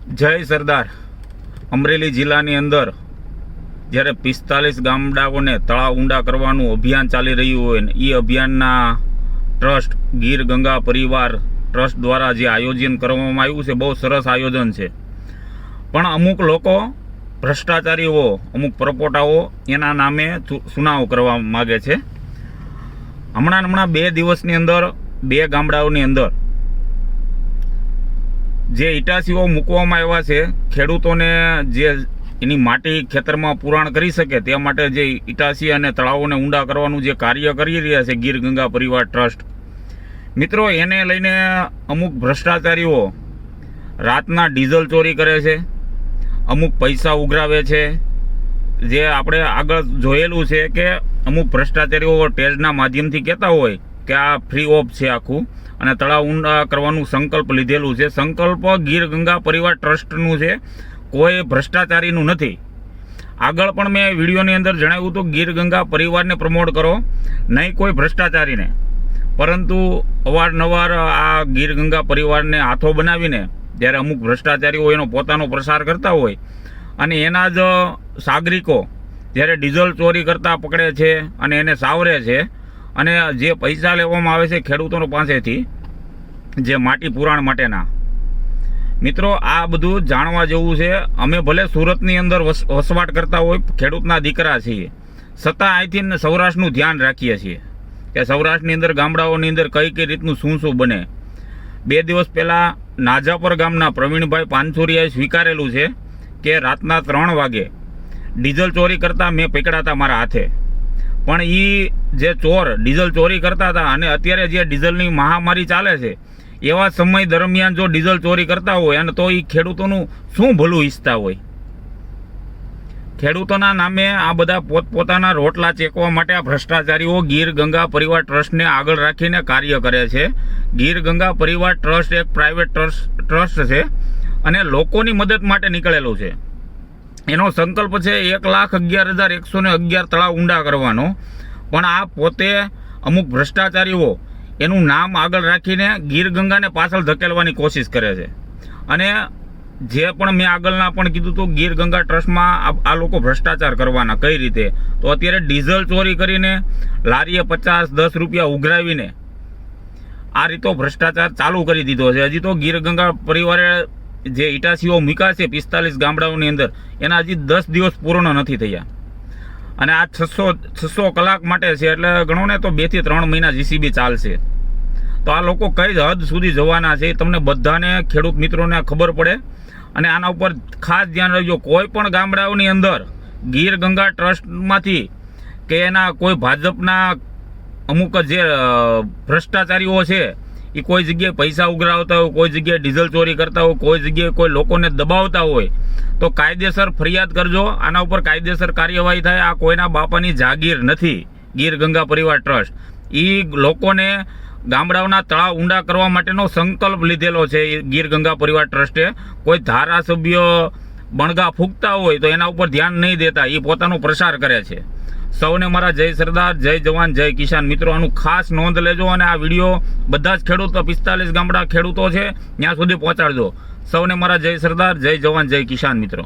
જય સરદાર અમરેલી જિલ્લાની અંદર જ્યારે 45 ગામડાઓને તળાવ ઊંડા કરવાનું અભિયાન ચાલી રહ્યું હોય ને એ અભિયાનના ટ્રસ્ટ ગીર ગંગા પરિવાર ટ્રસ્ટ દ્વારા જે આયોજન કરવામાં આવ્યું છે બહુ સરસ આયોજન છે, પણ અમુક લોકો ભ્રષ્ટાચારીઓ અમુક પરપોટાઓ એના નામે સુનાવ કરવા માગે છે. હમણાં 2 દિવસની અંદર 2 ગામડાઓની અંદર જે ઇટાસીઓ મૂકવામાં આવ્યા છે, ખેડૂતોને જે એની માટી ખેતરમાં પુરાણ કરી શકે તે માટે જે ઇટાસી અને તળાવોને ઊંડા કરવાનું જે કાર્ય કરી રહ્યા છે ગીર ગંગા પરિવાર ટ્રસ્ટ મિત્રો, એને લઈને અમુક ભ્રષ્ટાચારીઓ રાતના ડીઝલ ચોરી કરે છે, અમુક પૈસા ઉઘરાવે છે. જે આપણે આગળ જોયેલું છે કે અમુક ભ્રષ્ટાચારીઓ ટેજના માધ્યમથી કહેતા હોય કે આ ફ્રી ઓફ છે આખું, અને તળાવ ઊંડા કરવાનું સંકલ્પ લીધેલું છે. સંકલ્પ ગીર ગંગા પરિવાર ટ્રસ્ટનું છે, કોઈ ભ્રષ્ટાચારીનું નથી. આગળ પણ મેં વિડીયોની અંદર જણાવ્યું હતું ગીર ગંગા પરિવારને પ્રમોટ કરો, નહીં કોઈ ભ્રષ્ટાચારીને. પરંતુ અવારનવાર આ ગીર ગંગા પરિવારને હાથો બનાવીને જ્યારે અમુક ભ્રષ્ટાચારીઓ એનો પોતાનો પ્રસાર કરતા હોય અને એના જ સાગરિકો જ્યારે ડીઝલ ચોરી કરતા પકડે છે અને એને સાવરે છે, અને જે પૈસા લેવામાં આવે છે ખેડૂતો પાસેથી જે માટી પુરાણ માટેના, મિત્રો આ બધું જાણવા જેવું છે. અમે ભલે સુરતની અંદર વસવાટ કરતા હોય, ખેડૂતના દીકરા છીએ, છતાં અહીંથી સૌરાષ્ટ્રનું ધ્યાન રાખીએ છીએ કે સૌરાષ્ટ્રની અંદર ગામડાઓની અંદર કઈ રીતનું શું બને. 2 દિવસ પહેલાં નાજાપર ગામના પ્રવીણભાઈ પાનસુરિયાએ સ્વીકારેલું છે કે રાતના 3 વાગે ડીઝલ ચોરી કરતા મેં પકડ્યા હતા મારા હાથે. પણ એ જે ચોર ડીઝલ ચોરી કરતા હતા અને અત્યારે જે ડીઝલની મહામારી ચાલે છે એવા સમય દરમિયાન જો ડીઝલ ચોરી કરતા હોય અને તો એ ખેડૂતોનું શું ભલું ઈચ્છતા હોય. ખેડૂતોના નામે આ બધા પોતપોતાના રોટલા ચેકવા માટે આ ભ્રષ્ટાચારીઓ ગીર ગંગા પરિવાર ટ્રસ્ટને આગળ રાખીને કાર્ય કરે છે. ગીર ગંગા પરિવાર ટ્રસ્ટ એક પ્રાઇવેટ ટ્રસ્ટ છે અને લોકોની મદદ માટે નીકળેલું છે. એનો સંકલ્પ છે 1,11,111 તળાવ ઊંડા કરવાનો, પણ આ પોતે અમુક ભ્રષ્ટાચારીઓ એનું નામ આગળ રાખીને ગીર ગંગાને પાછળ ધકેલવાની કોશિશ કરે છે. અને જે પણ મેં આગળના પણ કીધું હતું ગીર ગંગા ટ્રસ્ટમાં આ લોકો ભ્રષ્ટાચાર કરવાના કઈ રીતે, તો અત્યારે ડીઝલ ચોરી કરીને લારીએ 50-10 રૂપિયા ઉઘરાવીને આ રીતો ભ્રષ્ટાચાર ચાલુ કરી દીધો છે. હજી તો ગીર ગંગા પરિવારે જે ઇટાસીઓ મૂક્યા છે 45 ગામડાઓની અંદર એના હજી 10 દિવસ પૂર્ણ નથી થયા, અને આ 600 કલાક માટે છે, એટલે ગણો ને તો 2 થી 3 મહિના જીસીબી ચાલશે. તો આ લોકો કઈ હદ સુધી જવાના છે તમને બધાને ખેડૂત મિત્રોને ખબર પડે, અને આના ઉપર ખાસ ધ્યાન રાખજો. કોઈ પણ ગામડાઓની અંદર ગીર ગંગા ટ્રસ્ટમાંથી કે એના કોઈ ભાજપના અમુક જે ભ્રષ્ટાચારીઓ છે એ કોઈ જગ્યાએ પૈસા ઉઘરાવતા હોય, કોઈ જગ્યાએ ડીઝલ ચોરી કરતા હોય, કોઈ જગ્યાએ કોઈ લોકોને દબાવતા હોય તો કાયદેસર ફરિયાદ કરજો, આના ઉપર કાયદેસર કાર્યવાહી થાય. આ કોઈના બાપાની જાગીર નથી ગીર ગંગા પરિવાર ટ્રસ્ટ. એ લોકોને ગામડાઓના તળાવ ઊંડા કરવા માટેનો સંકલ્પ લીધેલો છે ગીર ગંગા પરિવાર ટ્રસ્ટે. કોઈ ધારાસભ્ય બણગા ફૂંકતા હોય તો એના ઉપર ધ્યાન નહીં દેતા, એ પોતાનો પ્રસાર કરે છે. સૌને મારા જય સરદાર, જય જવાન, જય કિસાન. મિત્રો આનું ખાસ નોંધ લેજો, અને આ વિડીયો બધા જ ખેડૂતો 45 ગામડા ખેડૂતો છે ત્યાં સુધી પહોંચાડજો. સૌને મારા જય સરદાર, જય જવાન, જય કિસાન મિત્રો.